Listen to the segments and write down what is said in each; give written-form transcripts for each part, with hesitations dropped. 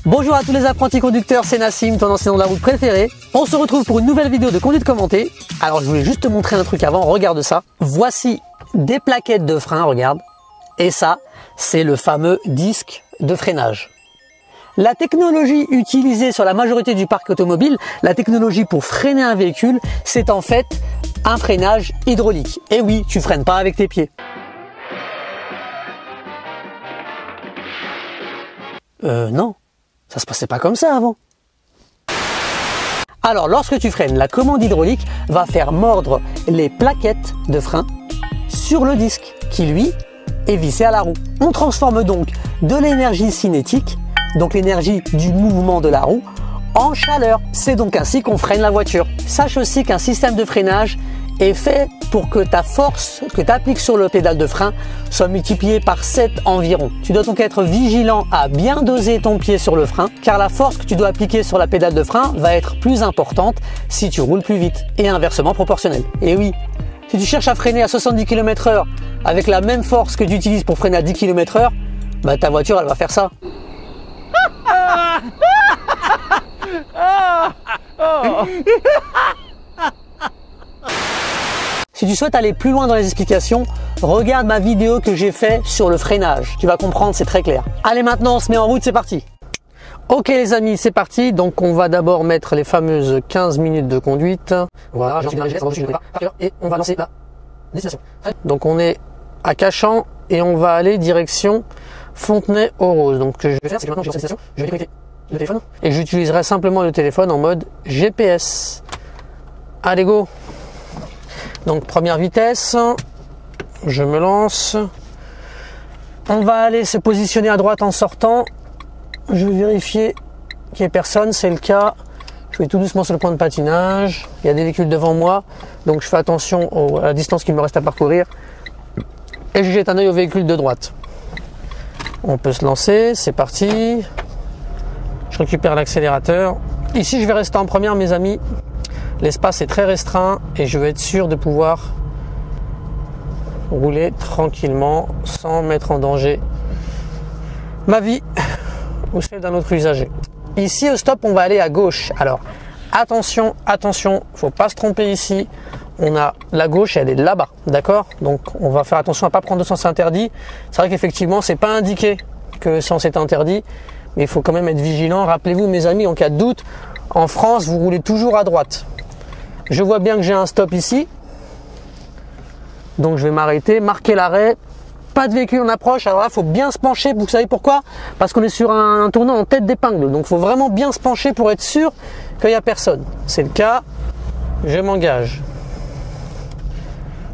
Bonjour à tous les apprentis conducteurs, c'est Nassim, ton enseignant de la route préféré. On se retrouve pour une nouvelle vidéo de conduite commentée. Alors je voulais juste te montrer un truc avant, regarde ça. Voici des plaquettes de frein, regarde. Et ça, c'est le fameux disque de freinage. La technologie utilisée sur la majorité du parc automobile, la technologie pour freiner un véhicule, c'est en fait un freinage hydraulique. Et oui, tu freines pas avec tes pieds. Non. Ça se passait pas comme ça avant. Alors, lorsque tu freines, la commande hydraulique va faire mordre les plaquettes de frein sur le disque qui, lui, est vissé à la roue. On transforme donc de l'énergie cinétique, donc l'énergie du mouvement de la roue, en chaleur. C'est donc ainsi qu'on freine la voiture. Sache aussi qu'un système de freinage est fait pour que ta force que tu appliques sur le pédale de frein soit multipliée par 7 environ. Tu dois donc être vigilant à bien doser ton pied sur le frein, car la force que tu dois appliquer sur la pédale de frein va être plus importante si tu roules plus vite, et inversement proportionnel. Et oui, si tu cherches à freiner à 70 km/h avec la même force que tu utilises pour freiner à 10 km/h, bah ta voiture elle va faire ça. Si tu souhaites aller plus loin dans les explications, regarde ma vidéo que j'ai fait sur le freinage. Tu vas comprendre, c'est très clair. Allez, maintenant on se met en route, c'est parti. Ok les amis, c'est parti. Donc on va d'abord mettre les fameuses 15 minutes de conduite. Voilà, et on va lancer la destination. Donc on est à Cachan et on va aller direction Fontenay-aux-Roses. Donc ce que je vais faire, c'est que maintenant que j'ai lancé la destination, je vais déconnecter le téléphone et j'utiliserai simplement le téléphone en mode GPS. Allez go. Donc première vitesse, je me lance. On va aller se positionner à droite en sortant. Je vais vérifier qu'il n'y ait personne, c'est le cas. Je vais tout doucement sur le point de patinage. Il y a des véhicules devant moi, donc je fais attention à la distance qu'il me reste à parcourir. Et je jette un œil au véhicule de droite. On peut se lancer, c'est parti. Je récupère l'accélérateur. Ici je vais rester en première mes amis. L'espace est très restreint et je veux être sûr de pouvoir rouler tranquillement sans mettre en danger ma vie ou celle d'un autre usager. Ici au stop on va aller à gauche. Alors attention, attention, faut pas se tromper ici. On a la gauche, elle est là-bas, d'accord? Donc on va faire attention à pas prendre de sens interdit. C'est vrai qu'effectivement c'est pas indiqué que le sens est interdit, mais il faut quand même être vigilant. Rappelez-vous mes amis, en cas de doute, en France vous roulez toujours à droite. Je vois bien que j'ai un stop ici, donc je vais m'arrêter, marquer l'arrêt, pas de véhicule en approche. Alors là, il faut bien se pencher, vous savez pourquoi? Parce qu'on est sur un tournant en tête d'épingle, donc il faut vraiment bien se pencher pour être sûr qu'il n'y a personne. C'est le cas, je m'engage.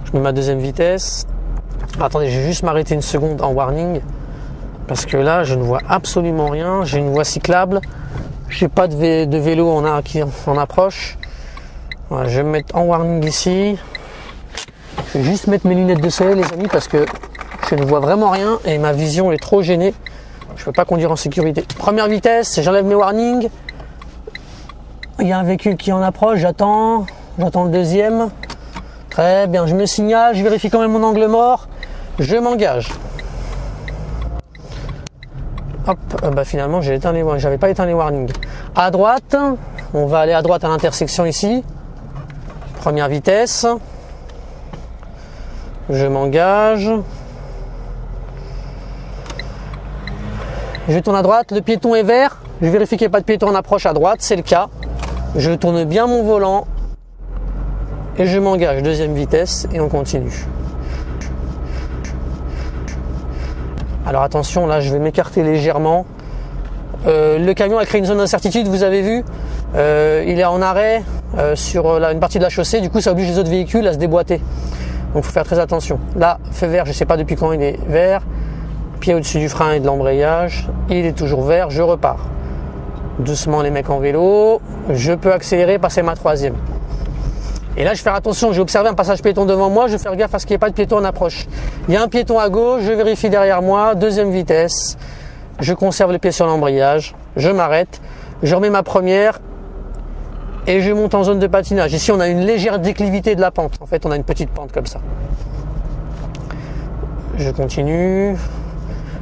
Je mets ma deuxième vitesse. Attendez, je vais juste m'arrêter une seconde en warning, parce que là, je ne vois absolument rien. J'ai une voie cyclable, je n'ai pas de vélo en approche. Voilà, je vais me mettre en warning ici. Je vais juste mettre mes lunettes de soleil les amis parce que je ne vois vraiment rien et ma vision est trop gênée. Je ne peux pas conduire en sécurité. Première vitesse, j'enlève mes warnings. Il y a un véhicule qui en approche, j'attends le deuxième. Très bien, je me signale, je vérifie quand même mon angle mort. Je m'engage. Hop, bah finalement j'avais pas éteint les warnings. À droite, on va aller à droite à l'intersection ici. Première vitesse, je m'engage, je tourne à droite, le piéton est vert, je vérifie qu'il n'y a pas de piéton en approche à droite, c'est le cas, je tourne bien mon volant et je m'engage, deuxième vitesse et on continue. Alors attention, là je vais m'écarter légèrement, le camion a créé une zone d'incertitude, vous avez vu, il est en arrêt sur une partie de la chaussée, du coup ça oblige les autres véhicules à se déboîter. Donc il faut faire très attention. Là, feu vert, je ne sais pas depuis quand il est vert. Pied au-dessus du frein et de l'embrayage. Il est toujours vert, je repars. Doucement les mecs en vélo. Je peux accélérer, passer ma troisième. Et là je vais faire attention, j'ai observé un passage piéton devant moi, je vais faire gaffe à ce qu'il n'y ait pas de piéton en approche. Il y a un piéton à gauche, je vérifie derrière moi, deuxième vitesse. Je conserve les pieds sur l'embrayage, je m'arrête, je remets ma première et je monte en zone de patinage. Ici on a une légère déclivité de la pente, en fait on a une petite pente comme ça. Je continue,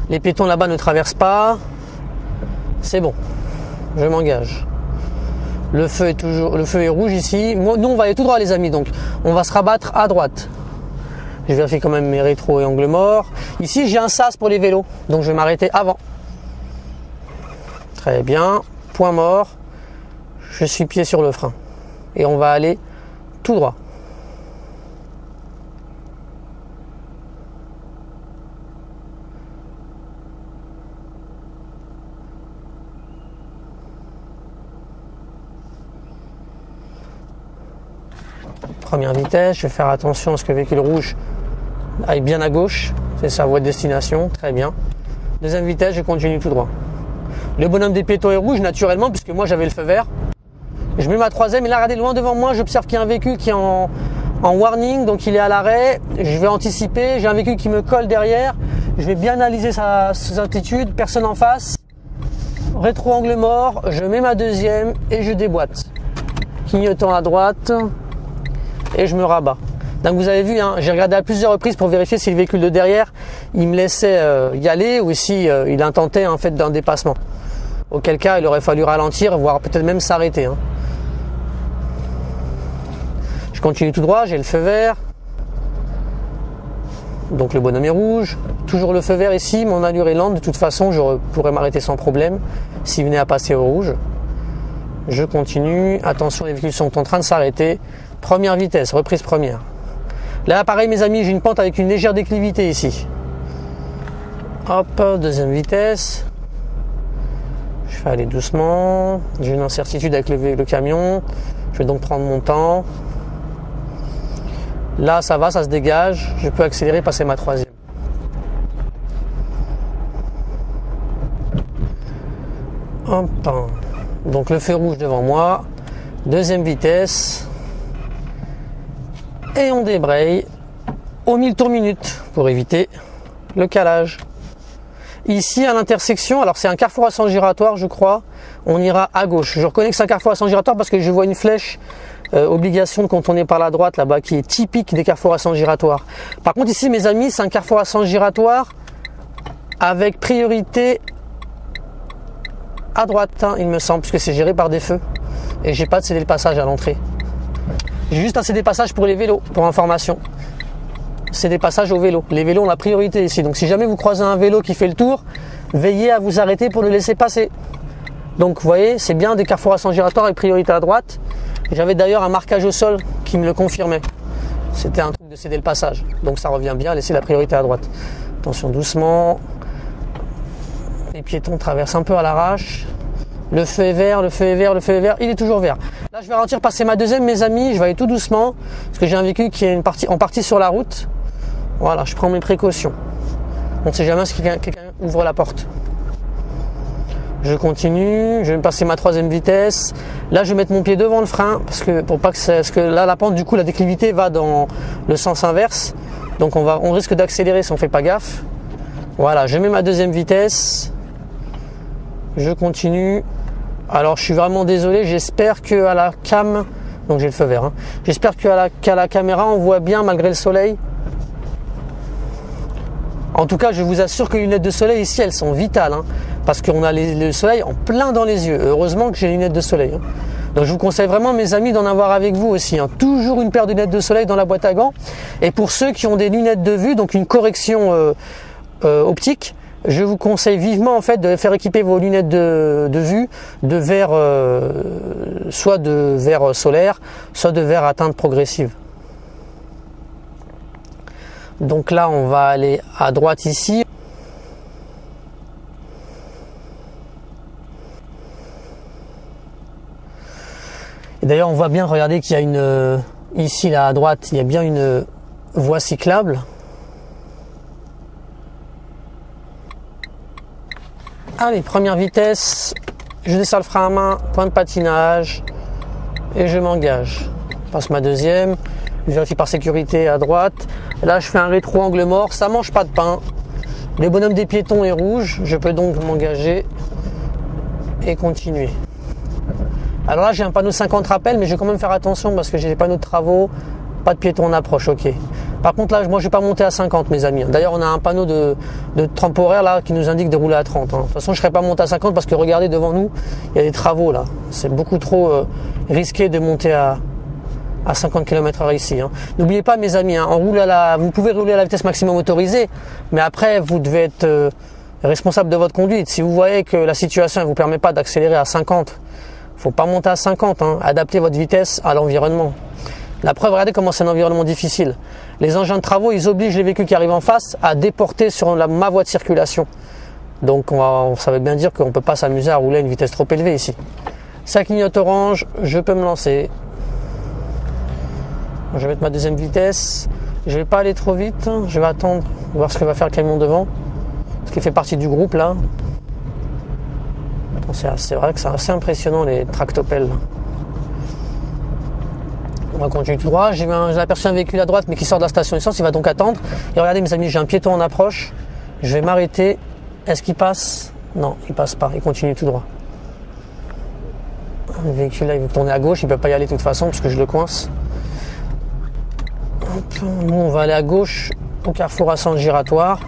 les piétons là-bas ne traversent pas, C'est bon, je m'engage. Le feu est rouge ici. Nous, on va aller tout droit, les amis. Donc, on va se rabattre à droite. Je vérifie quand même mes rétros et angles morts. Ici, j'ai un sas pour les vélos. Donc, je vais m'arrêter avant. Très bien. Point mort. Je suis pied sur le frein. Et on va aller tout droit. Première vitesse, je vais faire attention à ce que le véhicule rouge aille bien à gauche. C'est sa voie de destination, très bien. Deuxième vitesse, je continue tout droit. Le bonhomme des piétons est rouge naturellement, puisque moi j'avais le feu vert. Je mets ma troisième, et là regardez, loin devant moi, j'observe qu'il y a un véhicule qui est en warning, donc il est à l'arrêt. Je vais anticiper, j'ai un véhicule qui me colle derrière. Je vais bien analyser ses attitudes, personne en face. Rétro angle mort, je mets ma deuxième et je déboîte. Clignotant à droite. Et je me rabats. Donc vous avez vu, hein, j'ai regardé à plusieurs reprises pour vérifier si le véhicule de derrière il me laissait y aller ou si il intentait en fait d'un dépassement. Auquel cas il aurait fallu ralentir, voire peut-être même s'arrêter. Hein. Je continue tout droit, j'ai le feu vert. Donc le bonhomme est rouge. Toujours le feu vert ici, mon allure est lente. De toute façon, je pourrais m'arrêter sans problème s'il venait à passer au rouge. Je continue. Attention, les véhicules sont en train de s'arrêter. Première vitesse, reprise première. Là, pareil, mes amis, j'ai une pente avec une légère déclivité ici. Hop, deuxième vitesse. Je fais aller doucement. J'ai une incertitude avec le camion. Je vais donc prendre mon temps. Là, ça va, ça se dégage. Je peux accélérer, passer ma troisième. Hop. Donc, le feu rouge devant moi. Deuxième vitesse. Et on débraye au 1000 tours minute pour éviter le calage. Ici à l'intersection, alors c'est un carrefour à sens giratoire je crois, on ira à gauche. Je reconnais que c'est un carrefour à sens giratoire parce que je vois une flèche obligation de contourner par la droite là-bas qui est typique des carrefours à sens giratoire. Par contre ici mes amis, c'est un carrefour à sens giratoire avec priorité à droite, hein, il me semble, puisque c'est géré par des feux et j'ai pas de céder le passage à l'entrée. J'ai juste un céder passage pour les vélos, pour information. C'est des passages aux vélos. Les vélos ont la priorité ici. Donc si jamais vous croisez un vélo qui fait le tour, veillez à vous arrêter pour le laisser passer. Donc vous voyez, c'est bien des carrefours à sens giratoire avec priorité à droite. J'avais d'ailleurs un marquage au sol qui me le confirmait. C'était un truc de céder le passage. Donc ça revient bien à laisser la priorité à droite. Attention doucement. Les piétons traversent un peu à l'arrache. Le feu est vert, le feu est vert, le feu est vert, il est toujours vert. Là je vais ralentir, passer ma deuxième mes amis, je vais aller tout doucement, parce que j'ai un véhicule qui est en partie sur la route. Voilà, je prends mes précautions. On ne sait jamais si quelqu'un ouvre la porte. Je continue, je vais passer ma troisième vitesse. Là je vais mettre mon pied devant le frein, parce que là la pente du coup la déclivité va dans le sens inverse. Donc on risque d'accélérer si on ne fait pas gaffe. Voilà, je mets ma deuxième vitesse. Je continue. Alors je suis vraiment désolé, j'espère que à la cam, donc j'ai le feu vert, hein. J'espère qu'à la caméra on voit bien malgré le soleil. En tout cas je vous assure que les lunettes de soleil ici elles sont vitales, hein, parce qu'on a le soleil en plein dans les yeux. Heureusement que j'ai les lunettes de soleil, hein. Donc je vous conseille vraiment mes amis d'en avoir avec vous aussi, hein. Toujours une paire de lunettes de soleil dans la boîte à gants. Et pour ceux qui ont des lunettes de vue, donc une correction optique, je vous conseille vivement en fait de faire équiper vos lunettes de vue de verre, soit de verre solaire, soit de verre à teinte progressive. Donc là on va aller à droite ici. Et d'ailleurs on voit bien, regardez qu'il y a une ici là à droite, il y a bien une voie cyclable. Allez, première vitesse, je descends le frein à main, point de patinage et je m'engage. Je passe ma deuxième, je vérifie par sécurité à droite. Là, je fais un rétro angle mort, ça mange pas de pain. Le bonhomme des piétons est rouge, je peux donc m'engager et continuer. Alors là, j'ai un panneau 50 rappels, mais je vais quand même faire attention parce que j'ai des panneaux de travaux, pas de piétons en approche, ok. Par contre là, moi je vais pas monter à 50 mes amis. D'ailleurs on a un panneau de temporaire là qui nous indique de rouler à 30. De toute façon je serai pas monté à 50 parce que regardez devant nous, il y a des travaux là. C'est beaucoup trop risqué de monter à 50 km/h ici. N'oubliez pas mes amis, vous pouvez rouler à la vitesse maximum autorisée, mais après vous devez être responsable de votre conduite. Si vous voyez que la situation ne vous permet pas d'accélérer à 50, faut pas monter à 50. Adaptez votre vitesse à l'environnement. La preuve, regardez comment c'est un environnement difficile. Les engins de travaux, ils obligent les véhicules qui arrivent en face à déporter sur ma voie de circulation. Donc ça veut bien dire qu'on ne peut pas s'amuser à rouler à une vitesse trop élevée ici. Ça clignote orange, je peux me lancer. Je vais mettre ma deuxième vitesse. Je vais pas aller trop vite, je vais attendre, voir ce que va faire le camion devant. Parce qu'il fait partie du groupe là. C'est vrai que c'est assez impressionnant les tractopelles. On va continuer tout droit. J'ai aperçu un véhicule à droite mais qui sort de la station essence, il va donc attendre. Et regardez mes amis, j'ai un piéton en approche. Je vais m'arrêter. Est-ce qu'il passe? Non, il passe pas, il continue tout droit. Le véhicule là, il veut tourner à gauche, il peut pas y aller de toute façon parce que je le coince. Nous on va aller à gauche au carrefour à sens giratoire.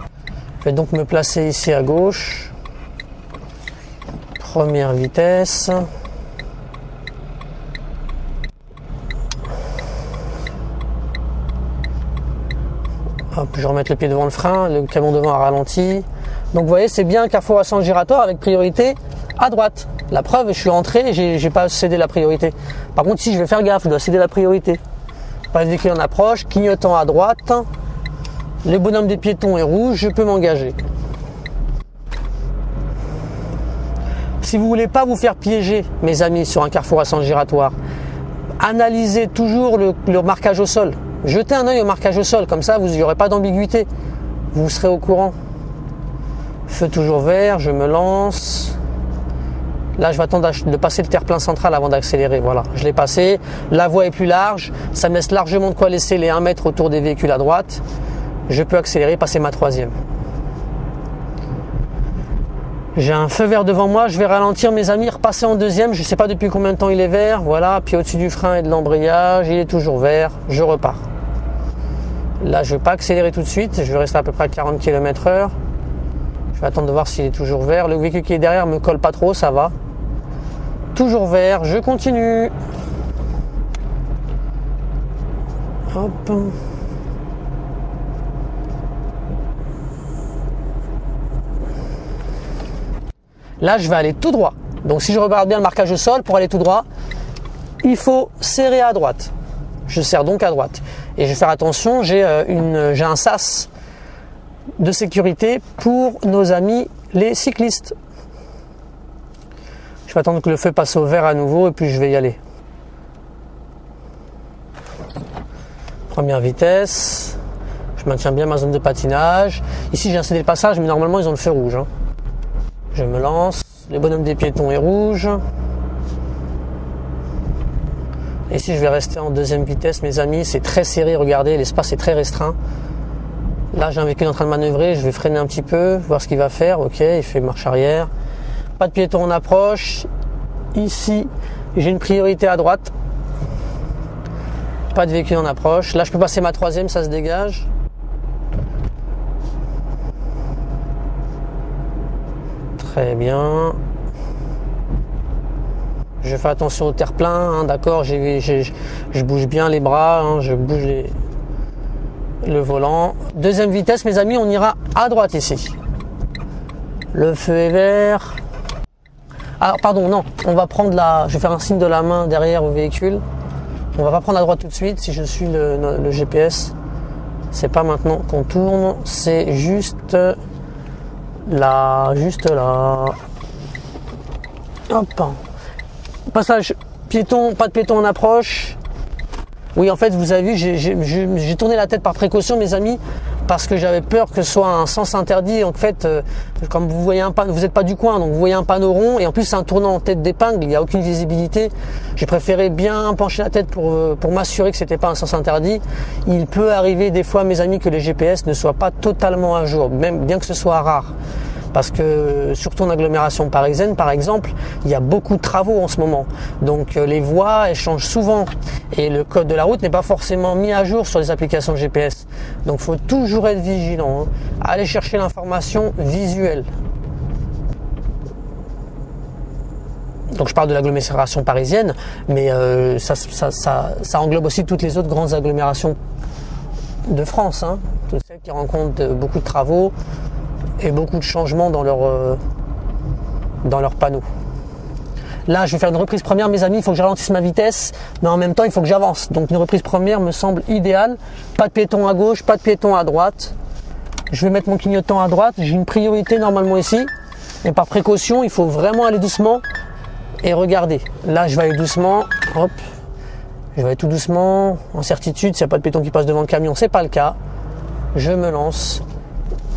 Je vais donc me placer ici à gauche. Première vitesse. Hop, je vais remettre le pied devant le frein, le camion devant a ralenti. Donc vous voyez, c'est bien un carrefour à sens giratoire avec priorité à droite. La preuve, je suis entré, j'ai pas cédé la priorité. Par contre, ici, je vais faire gaffe, je dois céder la priorité. Pas de véhicule en approche, clignotant à droite. Le bonhomme des piétons est rouge, je peux m'engager. Si vous voulez pas vous faire piéger, mes amis, sur un carrefour à sens giratoire, analysez toujours le marquage au sol. Jetez un œil au marquage au sol, comme ça vous n'y aurez pas d'ambiguïté. Vous serez au courant. Feu toujours vert, je me lance. Là, je vais attendre de passer le terre-plein central avant d'accélérer. Voilà, je l'ai passé. La voie est plus large. Ça me laisse largement de quoi laisser les 1 mètre autour des véhicules à droite. Je peux accélérer, passer ma troisième. J'ai un feu vert devant moi. Je vais ralentir, mes amis, repasser en deuxième. Je ne sais pas depuis combien de temps il est vert. Voilà, puis au-dessus du frein et de l'embrayage, il est toujours vert. Je repars. Là, je ne vais pas accélérer tout de suite. Je vais rester à peu près à 40 km/h. Je vais attendre de voir s'il est toujours vert. Le véhicule qui est derrière me colle pas trop, ça va. Toujours vert, je continue. Hop. Là, je vais aller tout droit. Donc, si je regarde bien le marquage au sol, pour aller tout droit, il faut serrer à droite. Je serre donc à droite. Et je vais faire attention, j'ai un sas de sécurité pour nos amis les cyclistes. Je vais attendre que le feu passe au vert à nouveau et puis je vais y aller. Première vitesse. Je maintiens bien ma zone de patinage. Ici, j'ai un cédé le passage, mais normalement, ils ont le feu rouge. Je me lance. Le bonhomme des piétons est rouge. Et ici, je vais rester en deuxième vitesse, mes amis. C'est très serré, regardez, l'espace est très restreint. Là, j'ai un véhicule en train de manœuvrer. Je vais freiner un petit peu, voir ce qu'il va faire. Ok, il fait marche arrière. Pas de piéton en approche. Ici, j'ai une priorité à droite. Pas de véhicule en approche. Là, je peux passer ma troisième, ça se dégage. Très bien. Je fais attention au terre-plein, d'accord. Je bouge bien les bras, je bouge le volant. Deuxième vitesse, mes amis, on ira à droite ici. Le feu est vert. Ah, pardon, non. On va prendre je vais faire un signe de la main derrière au véhicule. On va pas prendre à droite tout de suite si je suis le GPS. C'est pas maintenant qu'on tourne, c'est juste là, Hop. Passage piéton, pas de piéton en approche. Oui, en fait, vous avez vu, j'ai tourné la tête par précaution, mes amis, parce que j'avais peur que ce soit un sens interdit. En fait, comme vous voyez vous n'êtes pas du coin, donc vous voyez un panneau rond, et en plus c'est un tournant en tête d'épingle, il n'y a aucune visibilité. J'ai préféré bien pencher la tête pour m'assurer que c'était pas un sens interdit. Il peut arriver des fois, mes amis, que les GPS ne soient pas totalement à jour, même bien que ce soit rare. parce que surtout en agglomération parisienne par exemple, il y a beaucoup de travaux en ce moment, donc les voies elles changent souvent et le code de la route n'est pas forcément mis à jour sur les applications GPS, donc il faut toujours être vigilant, hein. Allez chercher l'information visuelle. Donc je parle de l'agglomération parisienne, mais ça englobe aussi toutes les autres grandes agglomérations de France, hein. Toutes celles qui rencontrent beaucoup de travaux et beaucoup de changements dans leurs panneaux. Là, je vais faire une reprise première, mes amis. Il faut que je ralentisse ma vitesse, mais en même temps, il faut que j'avance. Donc une reprise première me semble idéale. Pas de piéton à gauche, pas de piéton à droite. Je vais mettre mon clignotant à droite. J'ai une priorité normalement ici, mais par précaution, il faut vraiment aller doucement. Et regardez, là je vais aller doucement, hop, je vais aller tout doucement, en certitude, s'il n'y a pas de piéton qui passe devant le camion, c'est pas le cas. Je me lance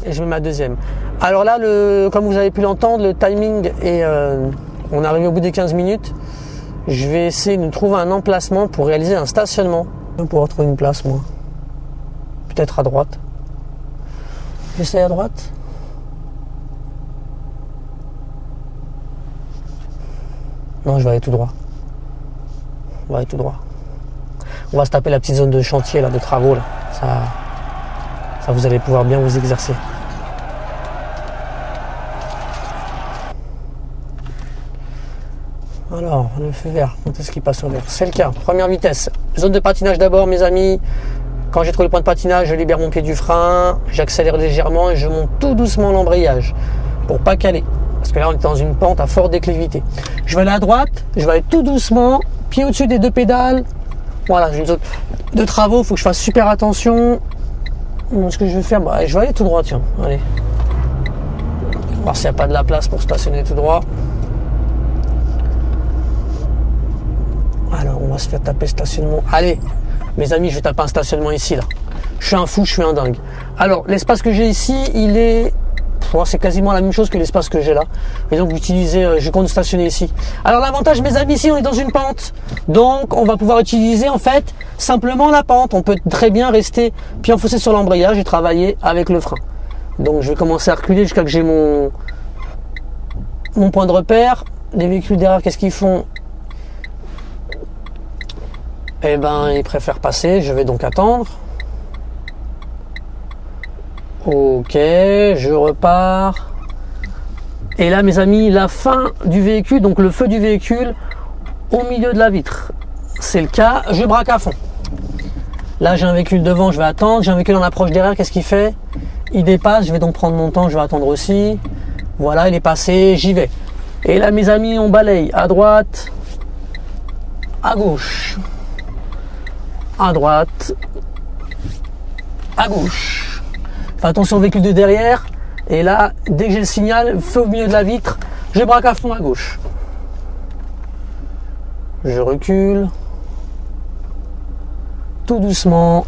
et je mets ma deuxième. Alors là, comme vous avez pu l'entendre, le timing est, on est arrivé au bout des 15 minutes. Je vais essayer de trouver un emplacement pour réaliser un stationnement. Je vais pouvoir trouver une place moi, peut-être à droite. J'essaie à droite. Non, je vais aller tout droit. On va aller tout droit. On va se taper la petite zone de chantier, là, de travaux. Là. Ça, vous allez pouvoir bien vous exercer. Alors, le feu vert, quand est-ce qu'il passe au vert? C'est le cas. Première vitesse. Zone de patinage d'abord, mes amis. Quand j'ai trouvé le point de patinage, je libère mon pied du frein. J'accélère légèrement et je monte tout doucement l'embrayage pour pas caler. Parce que là, on est dans une pente à forte déclivité. Je vais aller à droite, je vais aller tout doucement, pied au-dessus des deux pédales. Voilà, j'ai une zone de travaux, il faut que je fasse super attention. Ce que je vais faire, je vais aller tout droit, tiens. Allez. On va voir s'il n'y a pas de la place pour stationner tout droit. Alors, on va se faire taper stationnement. Allez, mes amis, je vais taper un stationnement ici, là. Je suis un fou, je suis un dingue. Alors, l'espace que j'ai ici, il est... c'est quasiment la même chose que l'espace que j'ai là. Et donc, je compte stationner ici. Alors, l'avantage, mes amis, ici, on est dans une pente. Donc, on va pouvoir utiliser, en fait, simplement la pente. On peut très bien rester pied enfoncé sur l'embrayage et travailler avec le frein. Donc, je vais commencer à reculer jusqu'à que j'ai mon point de repère. Les véhicules derrière, qu'est-ce qu'ils font? Eh ben, ils préfèrent passer. Je vais donc attendre. Ok, je repars. Et là, mes amis, la fin du véhicule, donc le feu du véhicule au milieu de la vitre. C'est le cas, je braque à fond. Là, j'ai un véhicule devant, je vais attendre. J'ai un véhicule en approche derrière, qu'est-ce qu'il fait? Il dépasse, je vais donc prendre mon temps, je vais attendre aussi. Voilà, il est passé, j'y vais. Et là, mes amis, on balaye à droite, à gauche, à droite, à gauche. Fais attention au véhicule de derrière. Et là, dès que j'ai le signal, feu au milieu de la vitre, je braque à fond à gauche. Je recule. Tout doucement.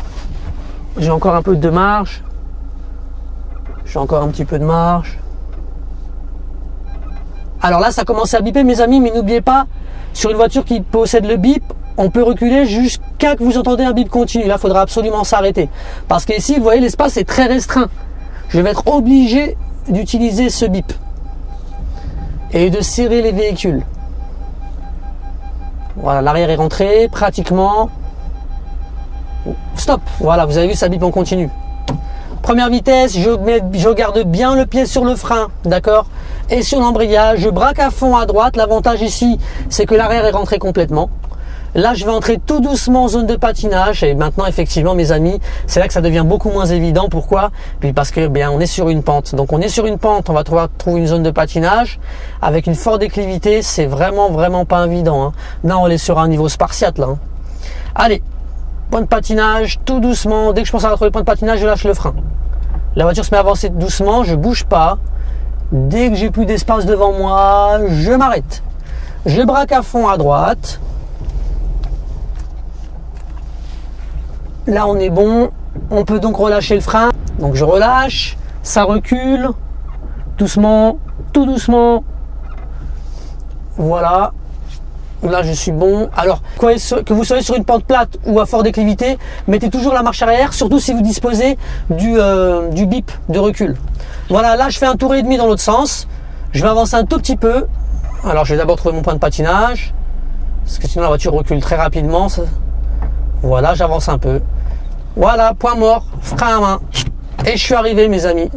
J'ai encore un peu de marge. J'ai encore un petit peu de marge. Alors là, ça commence à biper, mes amis, mais n'oubliez pas, sur une voiture qui possède le bip, on peut reculer jusqu'à que vous entendez un bip continu. Là, il faudra absolument s'arrêter. Parce qu'ici, vous voyez, l'espace est très restreint. Je vais être obligé d'utiliser ce bip. Et de serrer les véhicules. Voilà, l'arrière est rentré, pratiquement. Stop. Voilà, vous avez vu, ça bip en continu. Première vitesse, je garde bien le pied sur le frein, d'accord? Et sur l'embrayage, je braque à fond à droite. L'avantage ici, c'est que l'arrière est rentré complètement. Là, je vais entrer tout doucement en zone de patinage. Et maintenant, effectivement, mes amis, c'est là que ça devient beaucoup moins évident. Pourquoi? Puis parce que, on est sur une pente. Donc, on est sur une pente. On va trouver une zone de patinage avec une forte déclivité. C'est vraiment pas évident, hein. Là, on est sur un niveau spartiate, là, hein. Allez, point de patinage, tout doucement. Dès que je pense à retrouver le point de patinage, je lâche le frein. La voiture se met à avancer doucement. Je bouge pas. Dès que j'ai plus d'espace devant moi, je m'arrête. Je braque à fond à droite. Là, on est bon. On peut donc relâcher le frein. Donc, je relâche. Ça recule. Doucement. Tout doucement. Voilà. Là, je suis bon. Alors, que vous soyez sur une pente plate ou à fort déclivité, mettez toujours la marche arrière, surtout si vous disposez du bip de recul. Voilà, là, je fais un tour et demi dans l'autre sens. Je vais avancer un tout petit peu. Alors, je vais d'abord trouver mon point de patinage, parce que sinon la voiture recule très rapidement. Voilà, j'avance un peu. Voilà, point mort, frein à main. Et je suis arrivé, mes amis.